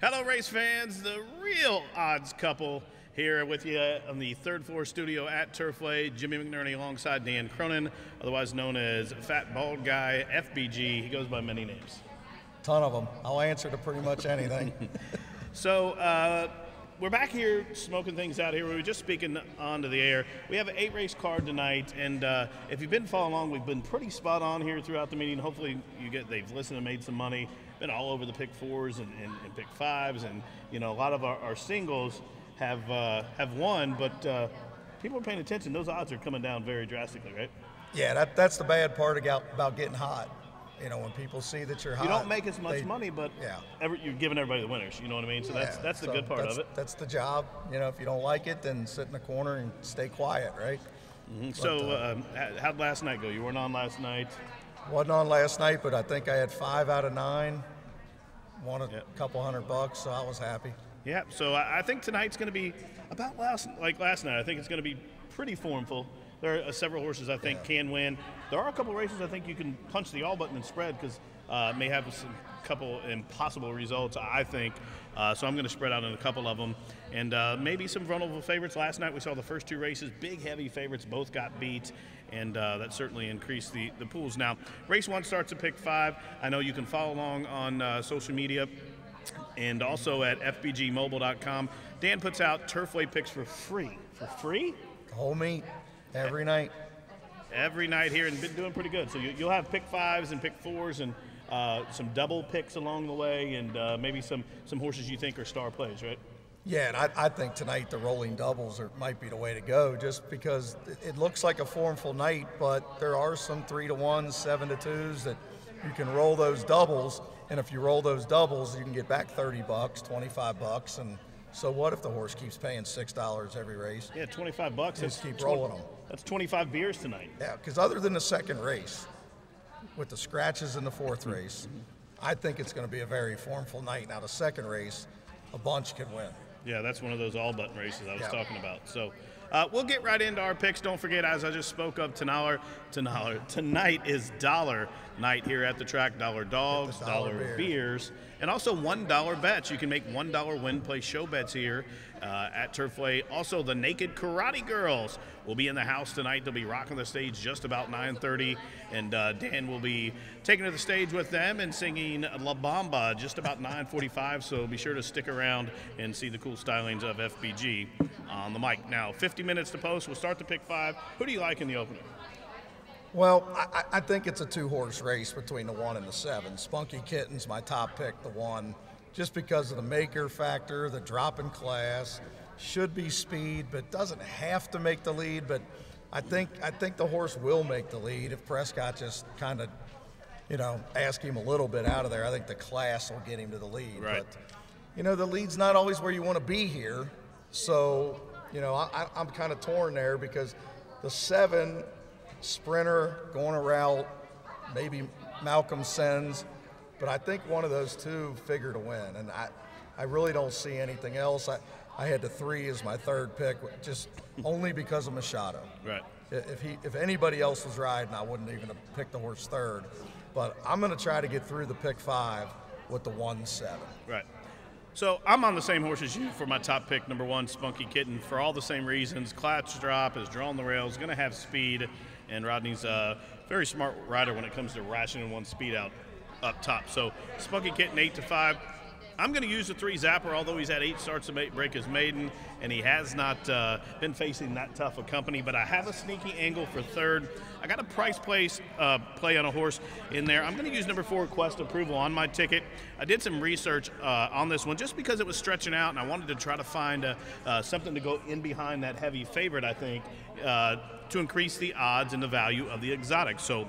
Hello, race fans. The real odds couple here with you on the third floor studio at Turfway. Jimmy McNerney alongside Dan Cronin, otherwise known as Fat Bald Guy, FBG. He goes by many names. Ton of them. I'll answer to pretty much anything. So we're back here smoking things out here. We were just speaking onto the air. We have an 8-race card tonight, and if you've been following along, we've been pretty spot on here throughout the meeting. Hopefully they've listened and made some money. Been all over the pick fours and pick fives, and a lot of our singles have won, but people are paying attention. Those odds are coming down very drastically, right? Yeah, that's the bad part about getting hot. When people see that you're hot, you don't make as much money, but you're giving everybody the winners. You know what I mean? So that's the good part of it. That's the job. If you don't like it, then sit in the corner and stay quiet, right? Mm-hmm. So how'd last night go? You weren't on last night. Wasn't on last night, but I think I had 5 out of 9. Won a couple $100, so I was happy. Yeah, so I think tonight's going to be about last night. I think it's going to be pretty formful. There are several horses I think can win. There are a couple races I think you can punch the all button and spread because may have some couple impossible results, I think. So I'm going to spread out in a couple of them. And maybe some vulnerable favorites. Last night we saw the first 2 races. Big, heavy favorites both got beat. And that certainly increased the pools. Now, race 1 starts at pick 5. I know you can follow along on social media and also at fbgmobile.com. Dan puts out Turfway picks for free. For free? Whole meat every night. Every night here, and been doing pretty good. So you'll have pick 5s and pick 4s and some double picks along the way, and maybe some horses you think are star plays, right? Yeah, and I think tonight the rolling doubles might be the way to go, just because it looks like a formful night, but there are some 3-1s, 7-2s that you can roll those doubles, and if you roll those doubles, you can get back $30, $25, and so what if the horse keeps paying $6 every race? Yeah, $25. Just keep rolling them. That's 25 beers tonight. Yeah, because other than the second race, with the scratches in the 4th race, I think it's going to be a very formful night. Now the second race, a bunch can win. Yeah, that's one of those all-button races I was talking about. So we'll get right into our picks. Don't forget, as I just spoke of, tonight is dollar night here at the track. Dollar dogs, dollar beers, and also $1 bets. You can make $1 win play show bets here at Turfway. Also, the Naked Karate Girls will be in the house tonight. They'll be rocking the stage just about 9:30, and Dan will be taking to the stage with them and singing La Bamba just about 9:45, so be sure to stick around and see the cool stylings of FBG on the mic. Now, 50 minutes to post. We'll start the pick 5. Who do you like in the opener? Well, I think it's a 2-horse race between the 1 and the 7. Spunky Kitten's my top pick, the 1, just because of the maker factor, the drop in class, should be speed, but doesn't have to make the lead. But I think the horse will make the lead if Prescott just kind of, ask him a little bit out of there. I think the class will get him to the lead. Right. But, the lead's not always where you want to be here. So, I'm kind of torn there because the 7 sprinter going a route, maybe Malcolm Sens, but I think one of those 2 figure to win, and I really don't see anything else. I had the 3 as my 3rd pick, just only because of Machado. Right. If anybody else was riding, I wouldn't even have picked the horse 3rd, but I'm going to try to get through the pick 5 with the 1-7. Right. So I'm on the same horse as you for my top pick, number 1, Spunky Kitten, for all the same reasons. Clutch drop, is drawing the rails, going to have speed, and Rodney's a very smart rider when it comes to rationing one speed out up top. So Spunky Kitten 8-5. I'm going to use the 3 Zapper, although he's had 8 starts to break his maiden, and he has not been facing that tough a company. But I have a sneaky angle for 3rd. I got a price play on a horse in there. I'm going to use number 4, Quest Approval, on my ticket. I did some research on this one just because it was stretching out, and I wanted to try to find something to go in behind that heavy favorite, I think, to increase the odds and the value of the exotic. So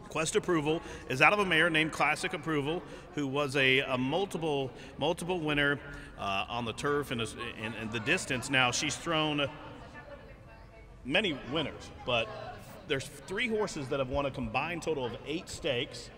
Quest Approval is out of a mare named Classic Approval, who was a multiple winner on the turf and the distance. Now, she's thrown many winners, but there's 3 horses that have won a combined total of 8 stakes,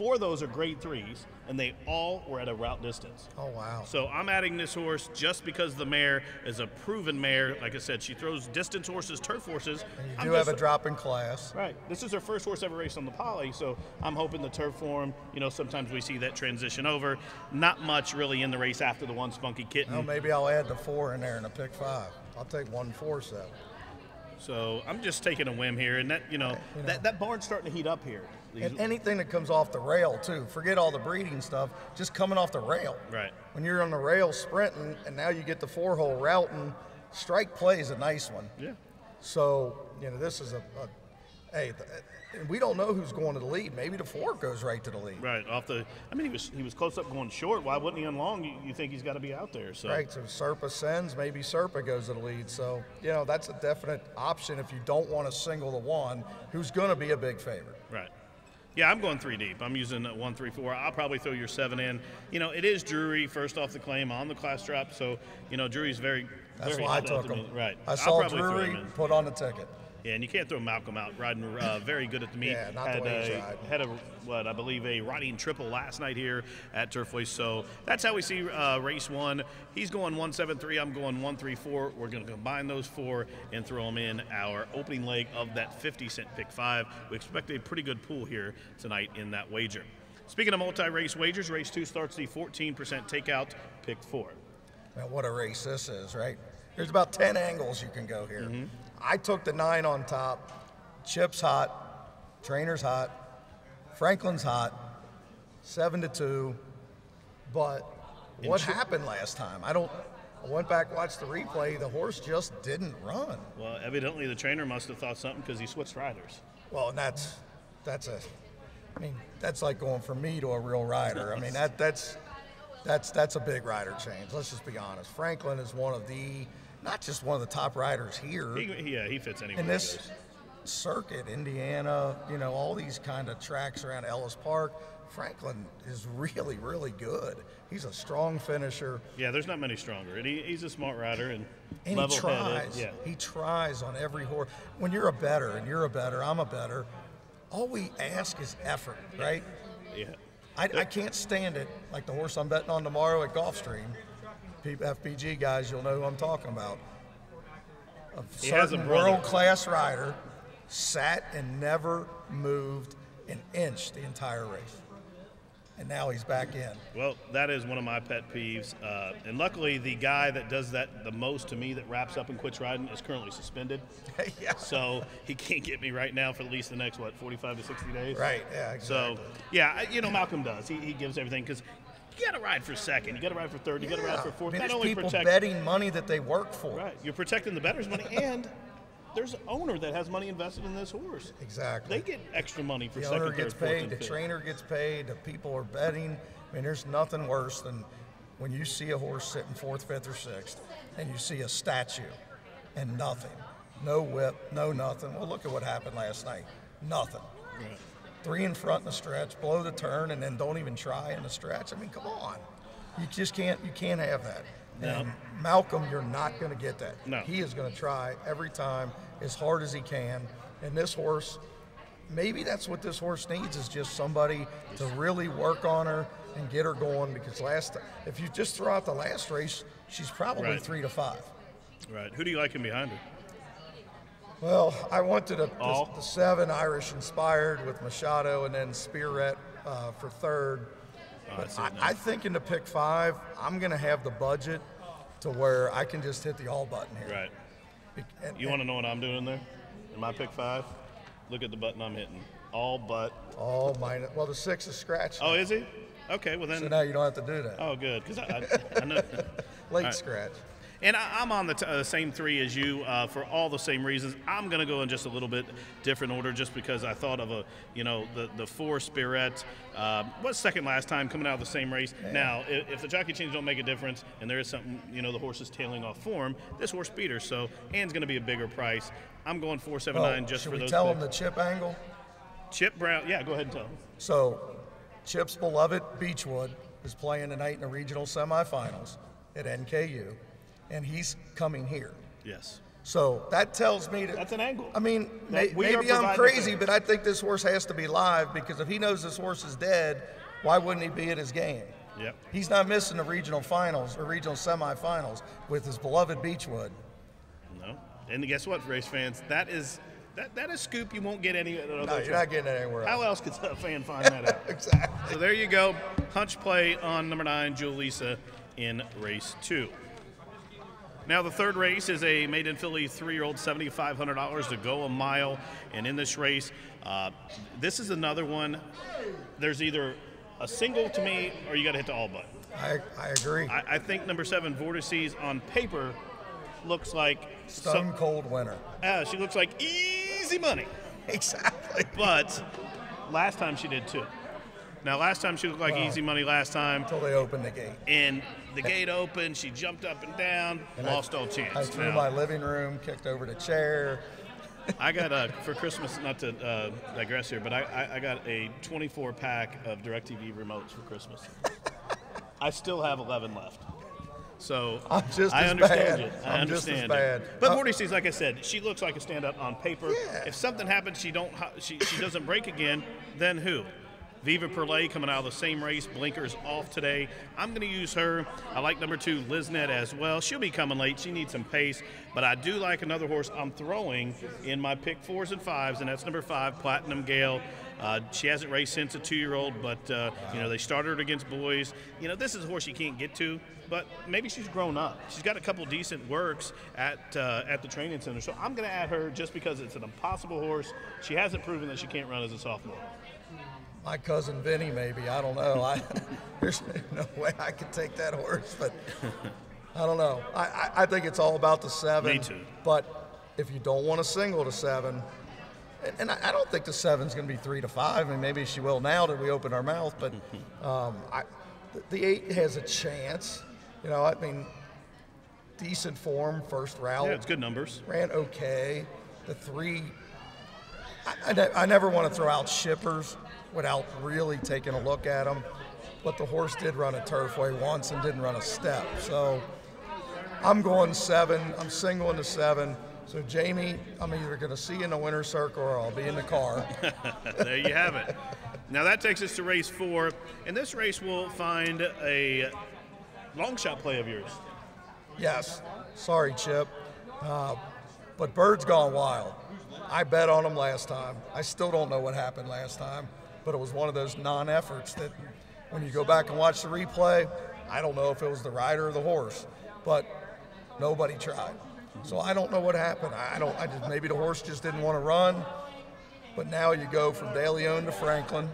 4 of those are grade 3s, and they all were at a route distance. Oh, wow. So I'm adding this horse just because the mare is a proven mare. Like I said, she throws distance horses, turf horses. And you do have a drop in class. Right. This is her first horse ever raced on the Poly, so I'm hoping the turf form, sometimes we see that transition over. Not much really in the race after the 1 Spunky Kitten. Well, maybe I'll add the 4 in there in a pick 5. I'll take 1-4-7. So I'm just taking a whim here, and that that barn's starting to heat up here. And anything that comes off the rail too. Forget all the breeding stuff. Just coming off the rail. Right. When you're on the rail sprinting, and now you get the 4-hole routing, strike play is a nice one. Yeah. So this is and we don't know who's going to the lead. Maybe the 4 goes right to the lead. Right. He was close up going short. Why wouldn't he on long? You think he's got to be out there. So. Right. So Serpa sends. Maybe Serpa goes to the lead. So that's a definite option if you don't want to single the 1 who's going to be a big favorite. Right. Yeah, I'm going 3 deep. I'm using 1, 3, 4. I'll probably throw your 7 in. It is Drury first off the claim on the class drop, so Drury's very. That's very why I took him. Right. I saw Drury put on the ticket. Yeah, and you can't throw Malcolm out riding very good at the meet. Yeah, not the way he's riding. Had I believe a riding triple last night here at Turfway. So that's how we see race 1. He's going 1-7-3. I'm going 1-3-4. We're going to combine those 4 and throw them in our opening leg of that 50-cent pick 5. We expect a pretty good pool here tonight in that wager. Speaking of multi-race wagers, race 2 starts the 14% takeout pick 4. Man, what a race this is, right? There's about 10 angles you can go here. Mm-hmm. I took the 9 on top. Chip's hot. Trainer's hot. Franklin's hot. 7-2. But what happened last time? I went back, watched the replay. The horse just didn't run. Well, evidently the trainer must have thought something because he switched riders. Well, and that's like going from me to a real rider. I mean, that's a big rider change. Let's just be honest. Franklin is not just one of the top riders here. He fits anywhere. In this circuit, Indiana, all these kind of tracks around Ellis Park, Franklin is really, really good. He's a strong finisher. Yeah, there's not many stronger. And he's a smart rider and he tries. Yeah. He tries on every horse. When you're a better, and you're a better, I'm a better, all we ask is effort, right? Yeah. I can't stand it, like the horse I'm betting on tomorrow at Gulfstream. FPG guys, you'll know who I'm talking about. A certain world-class rider sat and never moved an inch the entire race. And now he's back in. Well, that is one of my pet peeves. And luckily, the guy that does that the most to me that wraps up and quits riding is currently suspended. Yeah. So he can't get me right now for at least the next, 45 to 60 days? Right, yeah, exactly. So, yeah, Malcolm does. He gives everything because you got to ride for second. You got to ride for third. You got to ride for fourth. I mean, there's people betting money that they work for. Right. You're protecting the bettor's money, and there's an owner that has money invested in this horse. Exactly. They get extra money for the second, owner gets third, paid, fourth, the and trainer gets paid, the people are betting. I mean, there's nothing worse than when you see a horse sitting 4th, 5th, or 6th, and you see a statue and nothing. No whip, no nothing. Well, look at what happened last night. Nothing. Right. 3 in front in the stretch, blow the turn, and then don't even try in the stretch. I mean, come on. You just can't have that. No. And Malcolm, you're not going to get that. No. He is going to try every time as hard as he can. And this horse, maybe that's what this horse needs, is just somebody to really work on her and get her going, because if you just throw out the last race, she's probably 3 to 5. Right. Who do you like in behind her? Well, I wanted the 7 Irish Inspired with Machado and then Spearette for 3rd. But I think in the pick 5, I'm going to have the budget to where I can just hit the all button here. Right. You want to know what I'm doing there? In my pick 5, look at the button I'm hitting. All minus. Well, the 6 is scratched. Oh, is he? Okay, well then. So now you don't have to do that. Oh, good, because I know. Late scratch. And I'm on the same 3 as you for all the same reasons. I'm going to go in just a little bit different order just because I thought of the 4 Spearette was second last time coming out of the same race. Yeah. Now, if the jockey change don't make a difference and there is something, the horse is tailing off form, this horse beat her. So, and's going to be a bigger price. I'm going 479 just for those. Should we tell him the Chip angle? Chip Brown, yeah, go ahead and tell him. So, Chip's beloved Beechwood is playing tonight in the regional semifinals at NKU. And he's coming here. Yes. So that tells me That's an angle. I mean, That we are maybe I'm providing crazy, for. but I think this horse has to be live because if he knows this horse is dead, why wouldn't he be at his game? Yep. He's not missing the regional finals or regional semifinals with his beloved Beechwood. No. And guess what, race fans? That is scoop you won't get any other No, you're not getting it anywhere How else. else could a fan find that out? Exactly. So there you go. Hunch play on number 9, Julissa, in race 2. Now the third race is a maiden filly 3-year-old, $7,500 to go a mile. And in this race, this is another one. There's either a single to me or you got to hit the all button. I agree. I think number 7, Vortices, on paper looks like Stone cold winner. she looks like easy money. Exactly. But last time she did too. Now, last time she looked like easy money last time. Until they opened the gate. And the gate opened, she jumped up and down, lost all chance. I threw Now, my living room, kicked over the chair. I got for Christmas, not to digress here, but I got a 24-pack of DirecTV remotes for Christmas. I still have 11 left. So I'm just I as understand bad. it. I I'm just understand as bad. it. But Vortices, like I said, she looks like a standout on paper. Yeah. If something happens, she doesn't break again, then who? Viva Perlay coming out of the same race, blinkers off today. I'm going to use her. I like number 2, Liznet, as well. She'll be coming late. She needs some pace. But I do like another horse I'm throwing in my pick 4s and 5s, and that's number 5, Platinum Gale. She hasn't raced since a 2-year-old, but they started her against boys. This is a horse you can't get to, but maybe she's grown up. She's got a couple decent works at the training center, so I'm going to add her just because it's an impossible horse. She hasn't proven that she can't run as a sophomore. My cousin Vinny, maybe. I don't know. There's no way I could take that horse, but I don't know. I think it's all about the 7. Me too. But if you don't want to single to 7, and I don't think the 7's going to be 3 to 5. I mean, maybe she will now that we open our mouth, but the 8 has a chance. I mean, decent form, first route. Yeah, it's good numbers. Ran okay. The 3, I never want to throw out shippers without really taking a look at them. But the horse did run a Turfway once and didn't run a step. So I'm going 7. I'm singling to 7. So, Jamie, I'm either going to see you in the winner's circle or I'll be in the car. There you have it. Now that takes us to race 4. In this race, we'll find a long shot play of yours. Yes. Sorry, Chip. But Bird's Gone Wild. I bet on him last time. I still don't know what happened last time, but it was one of those non-efforts that when you go back and watch the replay, I don't know if it was the rider or the horse, but nobody tried. So I don't know what happened. Maybe the horse just didn't want to run, but now you go from De Leon to Franklin.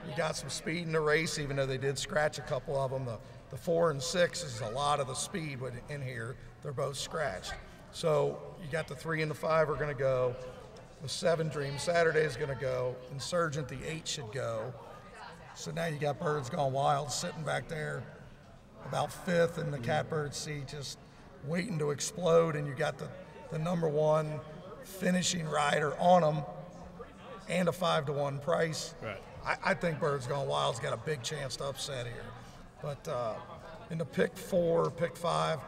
You got some speed in the race, even though they did scratch a couple of them. The 4 and 6 is a lot of the speed in here. They're both scratched. So you got the 3 and the 5 are going to go. The 7, Dream Saturday, is going to go. Insurgent, the 8 should go. So now you got Birds Gone Wild sitting back there about 5th in the catbird seat, just waiting to explode, and you got the number 1 finishing rider on them and a 5-to-1 price. Right. I think Birds Gone Wild's got a big chance to upset here. But in the pick 4, pick 5,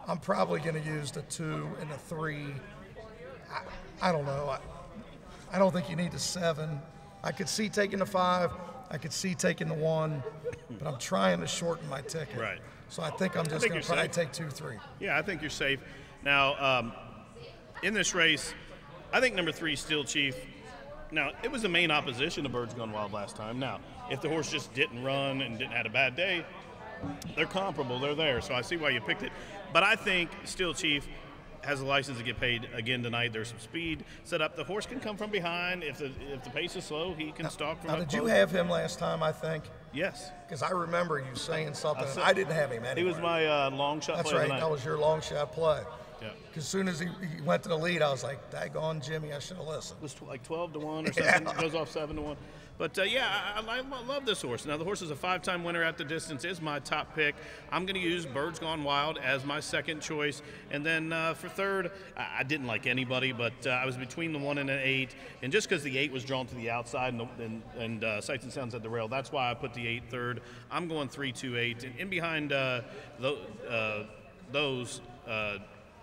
I'm probably going to use the 2 and the 3. I don't know. I don't think you need the 7. I could see taking the 5. I could see taking the 1, but I'm trying to shorten my ticket. Right. So I think I'm just going to probably take 2, 3. Yeah, I think you're safe. Now, in this race, I think number 3, Steel Chief. Now, it was the main opposition to Birds Gone Wild last time. Now, if the horse just didn't run and didn't have a bad day, they're comparable. They're there. So I see why you picked it. But I think Steel Chief has a license to get paid again tonight. There's some speed set up. The horse can come from behind. If the pace is slow, he can stalk from Now, up did close. you have him last time, I think? Yes. Because I remember you saying something, and I didn't have him anyway. He was my long shot That's play right. tonight. That was your long shot play. Yeah. As soon as he went to the lead, I was like, daggone Jimmy, I should have listened. It was like 12 to 1 or something. It goes off 7 to 1. But I love this horse. Now the horse is a 5-time winner at the distance. Is my top pick. I'm going to use Birds Gone Wild as my second choice. And then for third, I didn't like anybody, but I was between the 1 and an 8. And just because the 8 was drawn to the outside and Sights and Sounds at the rail, that's why I put the 8 third. I'm going 3, 2, 8. And in behind those.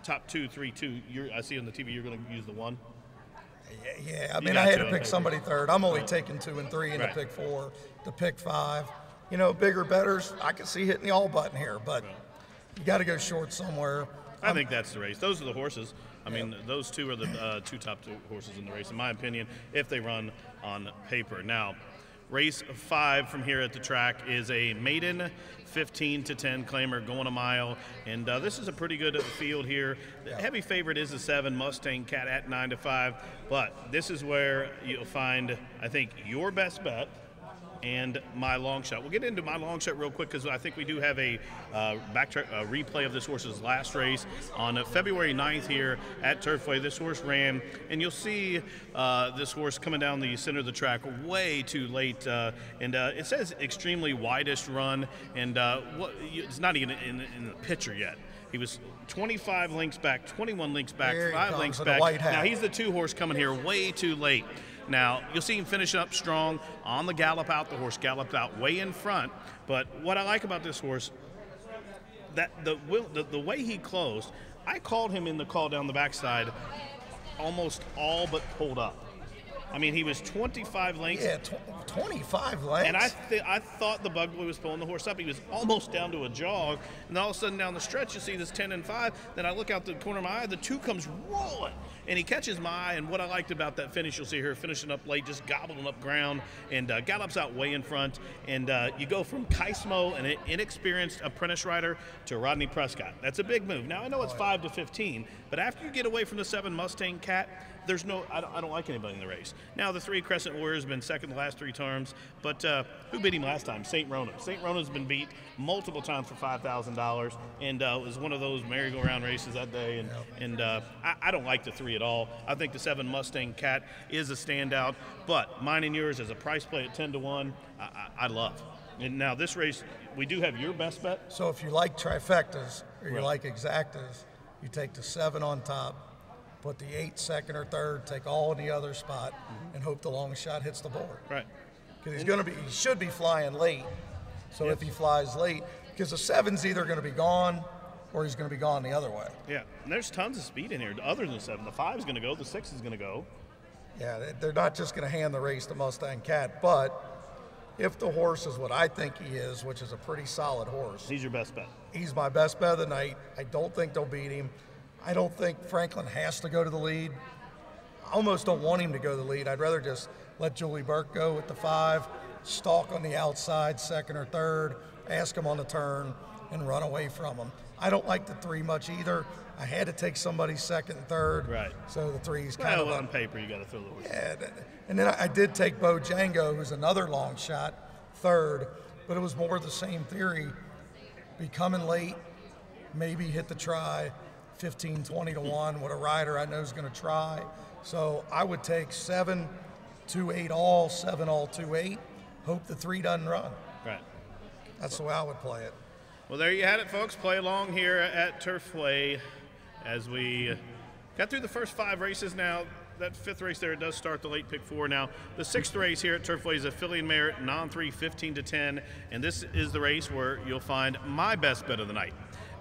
top 2, 3, 2. I see on the TV you're going to use the 1. Yeah. I mean, I had to pick somebody third. I'm only taking 2 and 3 in the pick 4, the pick 5. You know, bigger bettors, I can see hitting the all button here, but you got to go short somewhere. I think that's the race. Those are the horses. I mean, those 2 are the 2 top 2 horses in the race, in my opinion, if they run on paper. Now, race 5 from here at the track is a maiden 15-10 claimer going a mile, and this is a pretty good field here. The heavy favorite is the 7 Mustang Cat at 9-5, but this is where you'll find, I think, your best bet and my long shot. We'll get into my long shot real quick because I think we do have a replay of this horse's last race on February 9th here at Turfway. This horse ran, and you'll see this horse coming down the center of the track way too late, and it says extremely widest run, and it's not even in the picture yet. He was 25 links back, 21 links back, 5 links back. Now he's the 2 horse coming here way too late. Now, you'll see him finish up strong on the gallop out. The horse galloped out way in front. But what I like about this horse, that the way he closed, I called him in the call down the backside almost all but pulled up. I mean, he was 25 lengths. Yeah, 25 lengths. And I thought the bug boy was pulling the horse up. He was almost down to a jog. And all of a sudden down the stretch, you see this 10 and 5. Then I look out the corner of my eye. The 2 comes rolling. And he catches my eye. And what I liked about that finish, you'll see here, finishing up late, just gobbling up ground. And gallops out way in front. And you go from Kaismo, an inexperienced apprentice rider, to Rodney Prescott. That's a big move. Now, I know it's 5-15. But after you get away from the 7 Mustang Cat, there's no, I don't like anybody in the race. Now, the 3 Crescent Warriors have been second the last 3 terms, but who beat him last time? St. Rona. St. Rona's been beat multiple times for $5,000, and it was one of those merry-go-round races that day, and I don't like the 3 at all. I think the 7 Mustang Cat is a standout, but mine and yours as a price play at 10-1, I love. And now this race, we do have your best bet. So if you like trifectas or you like exactas, you take the 7 on top, put the 8 second or third, take all in the other spot, and hope the long shot hits the board. Right. Because he should be flying late. So if he flies late, because the 7's either going to be gone or he's going to be gone the other way. Yeah, and there's tons of speed in here other than the 7. The 5 is going to go, the 6 is going to go. Yeah, they're not just going to hand the race to Mustang Cat, but if the horse is what I think he is, which is a pretty solid horse. He's your best bet. He's my best bet of the night. I don't think they'll beat him. I don't think Franklin has to go to the lead. I almost don't want him to go to the lead. I'd rather just let Julie Burke go with the 5, stalk on the outside, second or third, ask him on the turn, and run away from him. I don't like the 3 much either. I had to take somebody second and third. Right. So the 3's kind of on paper, you got to throw the horse. Yeah, and then I did take Bojango, who's another long shot, third, but it was more the same theory. Be coming late, maybe hit the try, 15-20-1 with a rider I know is going to try. So I would take 7, 2-8 all, 7 all, 2-8. Hope the 3 doesn't run. Right. That's the way I would play it. Well, there you had it, folks. Play along here at Turfway as we got through the first 5 races. Now, that 5th race there, it does start the late pick 4. Now, the 6th race here at Turfway is a filly and mare, non-3, 15-10. And this is the race where you'll find my best bet of the night.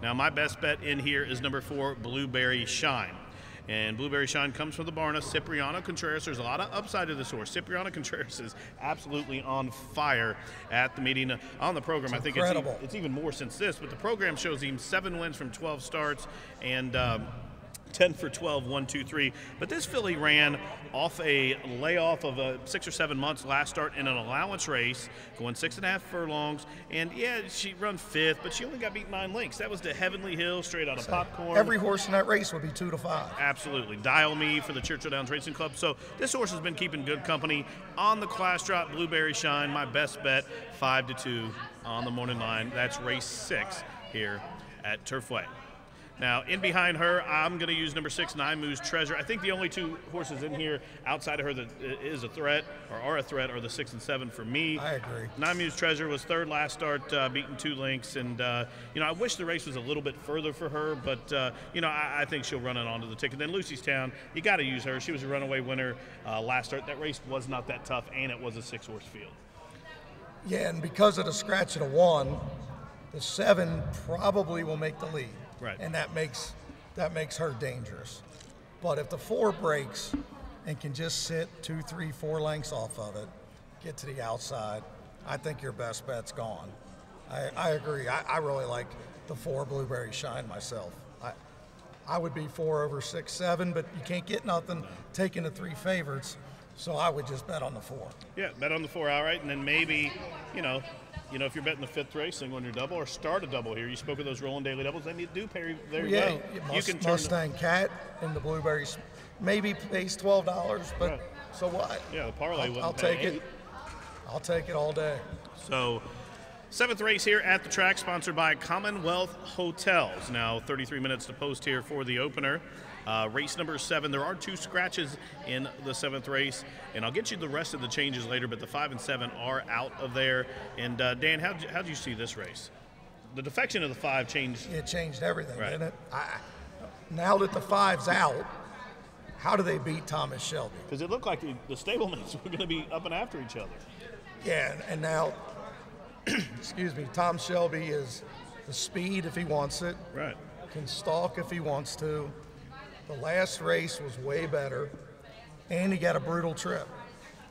Now, my best bet in here is number 4, Blueberry Shine. And Blueberry Shine comes from the barn of Cipriano Contreras. There's a lot of upside to this horse. Cipriano Contreras is absolutely on fire at the meeting. On the program, I think it's even more since this, but the program shows him 7 wins from 12 starts and 10 for 12, 1, 2, 3. But this filly ran off a layoff of 6 or 7 months last start in an allowance race, going 6.5 furlongs. And yeah, she run 5th, but she only got beat 9 lengths. That was to Heavenly Hill, straight out of Popcorn. Every horse in that race would be 2-5. Absolutely. Dial Me for the Churchill Downs Racing Club. So this horse has been keeping good company on the class drop. Blueberry Shine, my best bet, 5-2 on the morning line. That's race 6 here at Turfway. Now, in behind her, I'm going to use number 6, Nine Moves Treasure. I think the only 2 horses in here outside of her that is a threat or are a threat are the 6 and 7 for me. I agree. Nine Moves Treasure was 3rd last start, beating 2 lengths. And, I wish the race was a little bit further for her, but, I think she'll run it onto the ticket. Then Lucy's Town, you got to use her. She was a runaway winner last start. That race was not that tough, and it was a 6-horse field. Yeah, and because of the scratch of the 1, the 7 probably will make the lead. Right. And that makes that makes her dangerous. But if the 4 breaks and can just sit 2, 3, 4 lengths off of it, get to the outside, I think your best bet's gone. I agree. I really like the 4 Blueberry Shine myself. I would be 4 over 6, 7, but you can't get nothing taking the 3 favorites, so I would just bet on the 4. Yeah, bet on the 4 outright, and then maybe, if you're betting the 5th race, single on your double, or start a double here. You spoke of those rolling daily doubles, then you do pay very well. You can Mustang Cat and the Blueberries maybe pays $12, but right. So what? Yeah, the parlay I'll take it. I'll take it all day. So, 7th race here at the track, sponsored by Commonwealth Hotels. Now, 33 minutes to post here for the opener. Race number 7. There are 2 scratches in the 7th race, and I'll get you the rest of the changes later, but the 5 and 7 are out of there. And, Dan, how'd you see this race? The defection of the 5 changed. It changed everything, right. Didn't it? Now that the 5's out, how do they beat Thomas Shelby? Because it looked like the stablemates were going to be up and after each other. Yeah, and now, excuse me, Tom Shelby is the speed if he wants it. Right. Can stalk if he wants to. The last race was way better, and he got a brutal trip.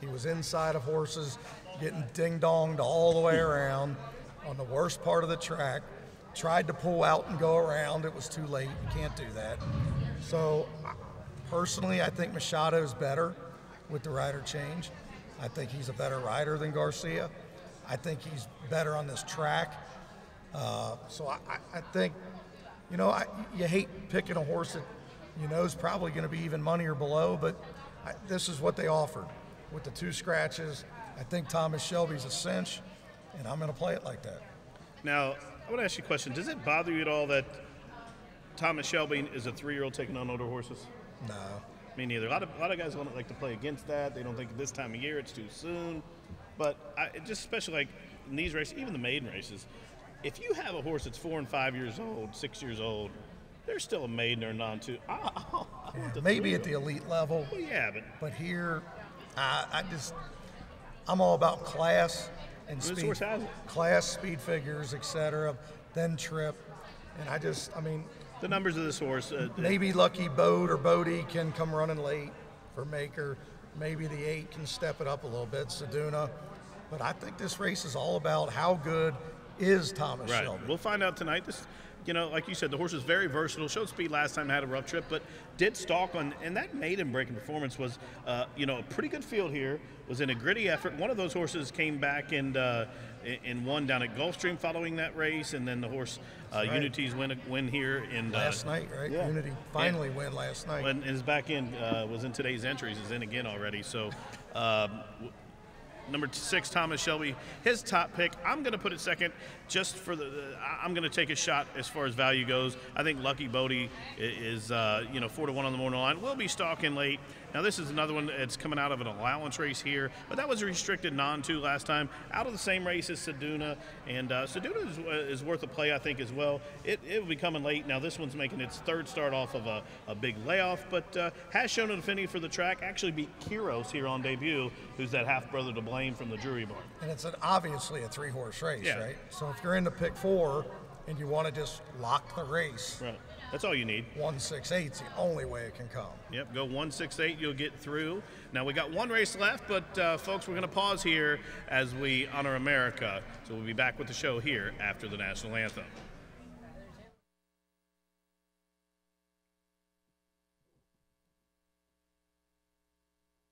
He was inside of horses, getting ding-donged all the way around on the worst part of the track. Tried to pull out and go around. It was too late. You can't do that. So, personally, I think Machado is better with the rider change. I think he's a better rider than Garcia. I think he's better on this track. So I think, you hate picking a horse that you know is probably going to be even money or below, but this is what they offered. With the 2 scratches, I think Thomas Shelby's a cinch, and I'm going to play it like that. Now, I want to ask you a question. Does it bother you at all that Thomas Shelby is a 3-year-old taking on older horses? No. Me neither. A lot of guys don't like to play against that. They don't think this time of year it's too soon. But just especially like in these races, even the maiden races, if you have a horse that's 4 and 5 years old, 6 years old, they're still a maiden or non-2. Maybe at the elite level. Well, yeah, but here, I'm all about class and speed. This horse has it. Class, speed figures, etc. Then trip, and the numbers of this horse. Maybe Lucky Bode or Bodie can come running late for Maker. Maybe the 8 can step it up a little bit, Seduna. But I think this race is all about how good is Thomas Shelby. We'll find out tonight. This, like you said, the horse was very versatile. Showed speed last time, had a rough trip, but did stalk on. And that maiden breaking performance was, a pretty good field here. Was in a gritty effort. One of those horses came back and won down at Gulfstream following that race, and then the horse Unity's win here in last night, right? Yeah. Unity finally win last night. And his back end was in today's entries. Is in again already. So. Number 6, Thomas Shelby, his top pick. I'm going to put it second just for I'm going to take a shot as far as value goes. I think Lucky Bodie is, 4-1 on the morning line. We'll be stalking late. Now, this is another one that's coming out of an allowance race here, but that was a restricted non-2 last time. Out of the same race as Seduna, and Seduna is worth a play, I think, as well. It will be coming late. Now, this one's making its 3rd start off of a big layoff, but has shown an affinity for the track. Actually beat Kiros here on debut, who's that half-brother to blame from the Drury Barn. And it's obviously a 3-horse race, right? So if you're in the pick 4 and you want to just lock the race, right. That's all you need. 1-6-8 is the only way it can come. Yep, go 1-6-8, you'll get through. Now, we got one race left, but folks, we're going to pause here as we honor America. So we'll be back with the show here after the national anthem.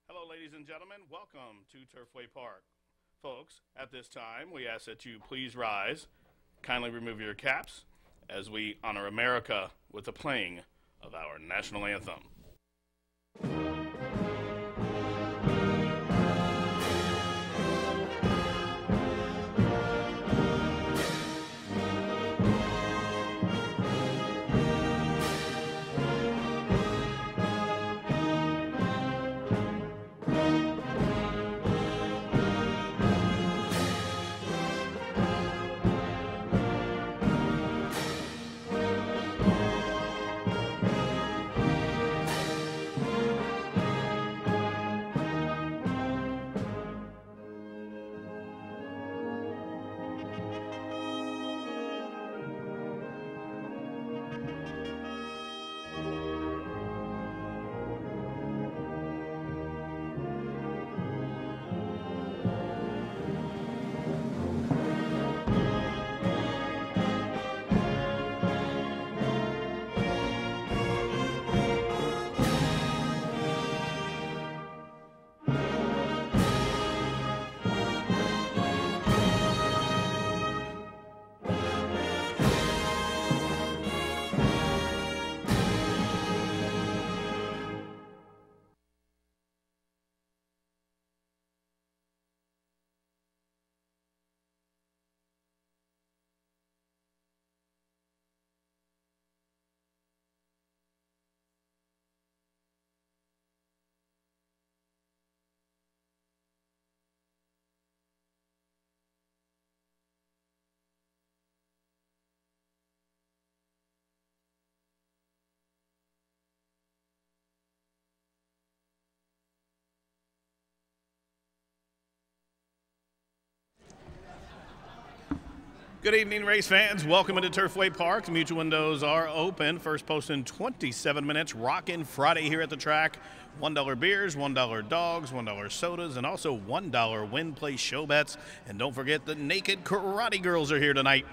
Hello, ladies and gentlemen. Welcome to Turfway Park. Folks, at this time, we ask that you please rise, kindly remove your caps, as we honor America with the playing of our national anthem. Good evening, race fans. Welcome into Turfway Park. The mutual windows are open. First post in 27 minutes. Rockin' Friday here at the track. $1 beers, $1 dogs, $1 sodas, and also $1 win play show bets. And don't forget the Naked Karate Girls are here tonight.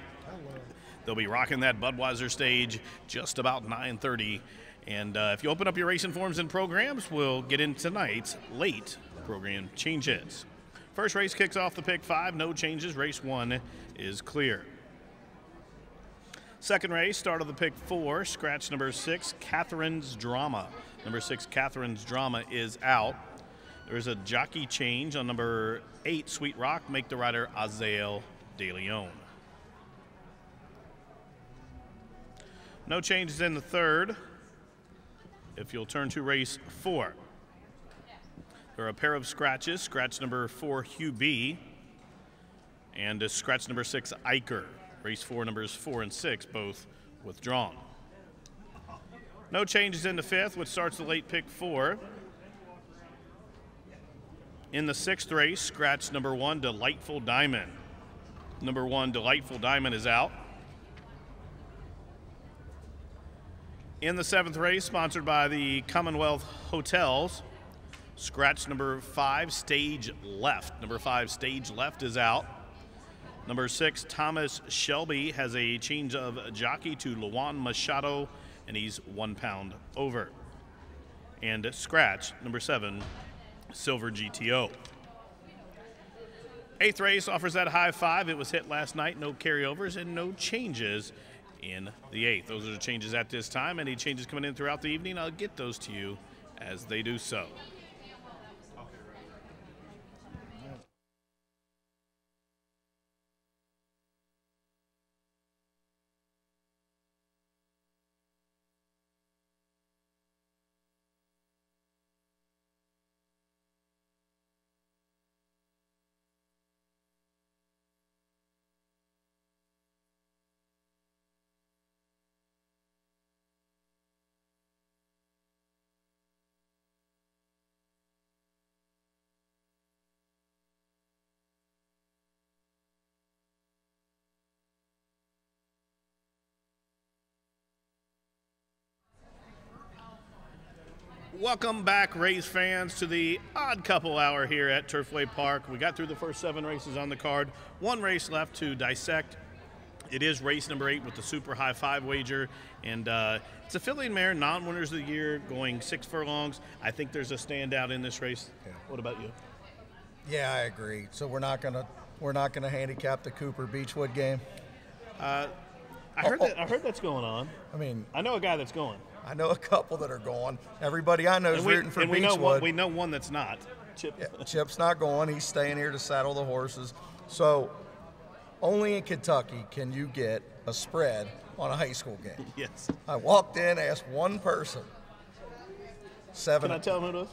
They'll be rocking that Budweiser stage just about 9:30. And if you open up your racing forms and programs, we'll get in tonight's late program changes. First race kicks off the pick 5, no changes. Race 1 is clear. Second race, start of the pick 4, scratch number 6, Catherine's Drama. Number 6, Catherine's Drama is out. There's a jockey change on number 8, Sweet Rock, make the rider Azael De Leon. No changes in the third. If you'll turn to race 4. There are a pair of scratches, scratch number 4, Hugh B, and scratch number 6, Iker. Race 4, numbers 4 and 6, both withdrawn. No changes in the fifth, which starts the late pick 4. In the sixth race, scratch number 1, Delightful Diamond. Number 1, Delightful Diamond is out. In the seventh race, sponsored by the Commonwealth Hotels, scratch number 5, Stage Left. Number 5, Stage Left is out. Number 6, Thomas Shelby has a change of jockey to Luan Machado, and he's 1 pound over. And scratch number 7, Silver GTO. Eighth race offers that high 5. It was hit last night. No carryovers and no changes in the eighth. Those are the changes at this time. Any changes coming in throughout the evening, I'll get those to you as they do so. Welcome back, race fans, to the Odd Couple Hour here at Turfway Park. We got through the first 7 races on the card. 1 race left to dissect. It is race number 8 with the super high 5 wager. And it's a filly and mare, non-winners of the year, going 6 furlongs. I think there's a standout in this race. Yeah. What about you? Yeah, I agree. So we're not gonna handicap the Cooper Beechwood game. I heard that's going on. I mean, I know a guy that's going. I know a couple that are going. Everybody I know is rooting for Beechwood. We know one that's not. Chip. Yeah, Chip's not going. He's staying here to saddle the horses. So only in Kentucky can you get a spread on a high school game. Yes. I walked in, asked one person. 7. Can I tell him who it is?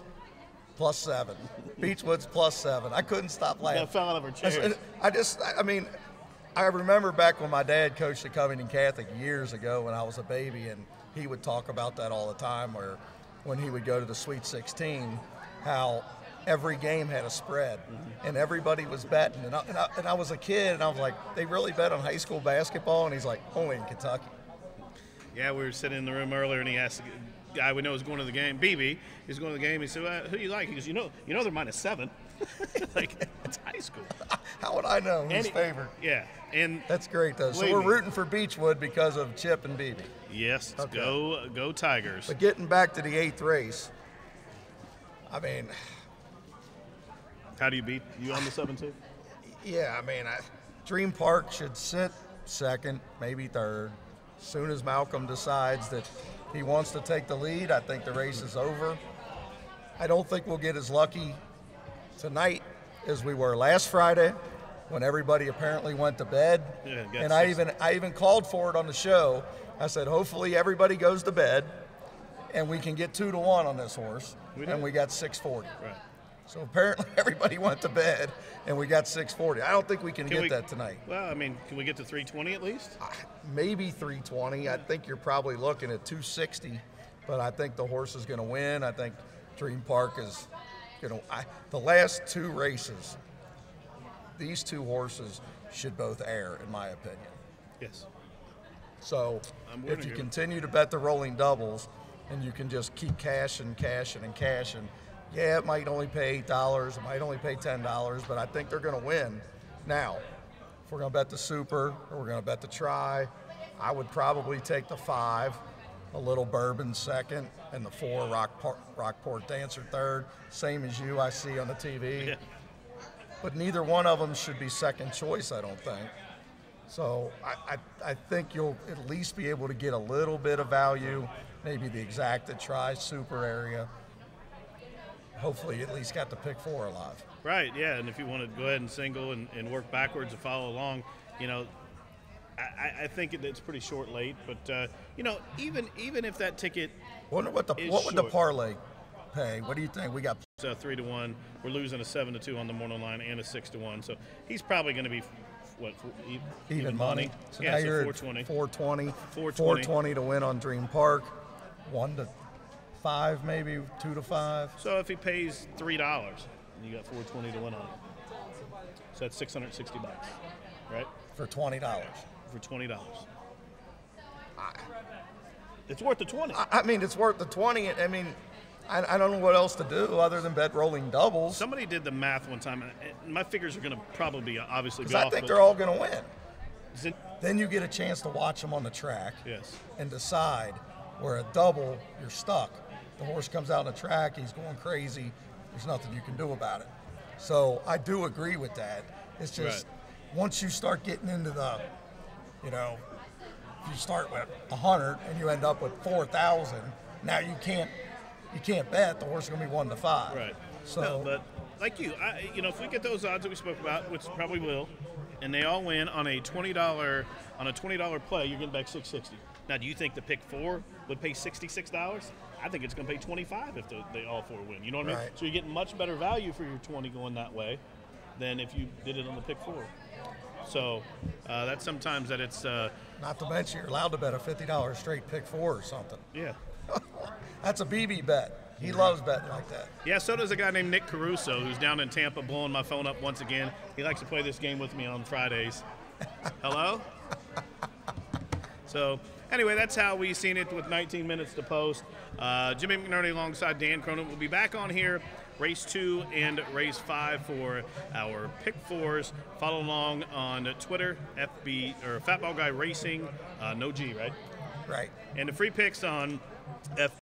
+7. Beechwood's +7. I couldn't stop laughing. That fell out of her chair. I remember back when my dad coached at Covington Catholic years ago when I was a baby, and he would talk about that all the time, where when he would go to the Sweet 16, how every game had a spread, and everybody was betting. And I was a kid, and I was like, they really bet on high school basketball? And he's like, only in Kentucky. Yeah, we were sitting in the room earlier, and he asked the guy we know is going to the game, BB, he's going to the game. He said, well, who do you like? He goes, you know they're -7. Like, it's high school. How would I know who's favored? Yeah. And that's great, though. So we're rooting for Beechwood because of Chip and BB. Yes, okay. Go Tigers. But getting back to the 8th race, I mean, how do you beat you on the 7 too? Yeah, I mean, Dream Park should sit 2nd, maybe 3rd. As soon as Malcolm decides that he wants to take the lead, I think the race is over. I don't think we'll get as lucky tonight as we were last Friday, when everybody apparently went to bed. Yeah, and I even called for it on the show. I said, hopefully everybody goes to bed and we can get 2-1 on this horse. And we got 640. Right. So apparently everybody went to bed and we got 640. I don't think we can get that tonight. Well, I mean, can we get to 320 at least? Maybe 320. I think you're probably looking at 260, but I think the horse is going to win. I think Dream Park is going to. The last 2 races, these 2 horses should both air, in my opinion. Yes. So I'm if you continue to bet the rolling doubles and you can just keep cashing, yeah, it might only pay $8, it might only pay $10, but I think they're going to win. Now, if we're going to bet the super or we're going to bet the try, I would probably take the 5, a little bourbon second, and the 4, Rockport Dancer third. Same as you, I see on the TV. Yeah. But neither one of them should be second choice, I don't think. So I think you'll at least be able to get a little bit of value, maybe the exacta try super area. Hopefully you at least got the pick 4 alive. Right, yeah, and if you want to go ahead and single and work backwards and follow along, you know, I think it's pretty short late, but you know, even if that ticket, What would the parlay pay? What do you think? We got 3-1. We're losing a 7-2 on the morning line and a 6-1, so he's probably going to be what even money. So yeah, now so you're 420. at 420. 420. 420 to win on Dream Park. 1-5 maybe, 2-5. So if he pays $3, and you got 420 to win on it, so that's $660, right? For $20. For $20. It's worth the 20. I mean, it's worth the 20. I mean, I don't know what else to do other than bet rolling doubles. Somebody did the math one time, and my figures are going to probably be obviously Because be I off. think they're all going to win. Is it? Then you get a chance to watch them on the track. Yes. And decide where a double, you're stuck. The horse comes out on the track, he's going crazy. There's nothing you can do about it. So I do agree with that. It's just once you start getting into the, you know, if you start with 100 and you end up with 4,000, now you can't bet the horse is going to be 1-5. Right. So, no, but like you know, if we get those odds that we spoke about, which probably will, and they all win on a $20 play, you're getting back $660. Now, do you think the pick 4 would pay $66? I think it's going to pay $25 if they all 4 win. You know what I mean? Right. So you're getting much better value for your 20 going that way than if you did it on the pick 4. So that's sometimes that it's not to mention you're allowed to bet a $50 straight pick 4 or something. yeah. That's a BB bet. He loves betting like that. Yeah, so does a guy named Nick Caruso, who's down in Tampa blowing my phone up once again. He likes to play this game with me on Fridays. Hello? So, anyway, that's how we seen it with 19 minutes to post. Jimmy McNerney alongside Dan Cronin will be back on here, race 2 and race 5 for our pick 4s. Follow along on Twitter, FB or Fatball Guy Racing, no G, right? Right. And the free picks on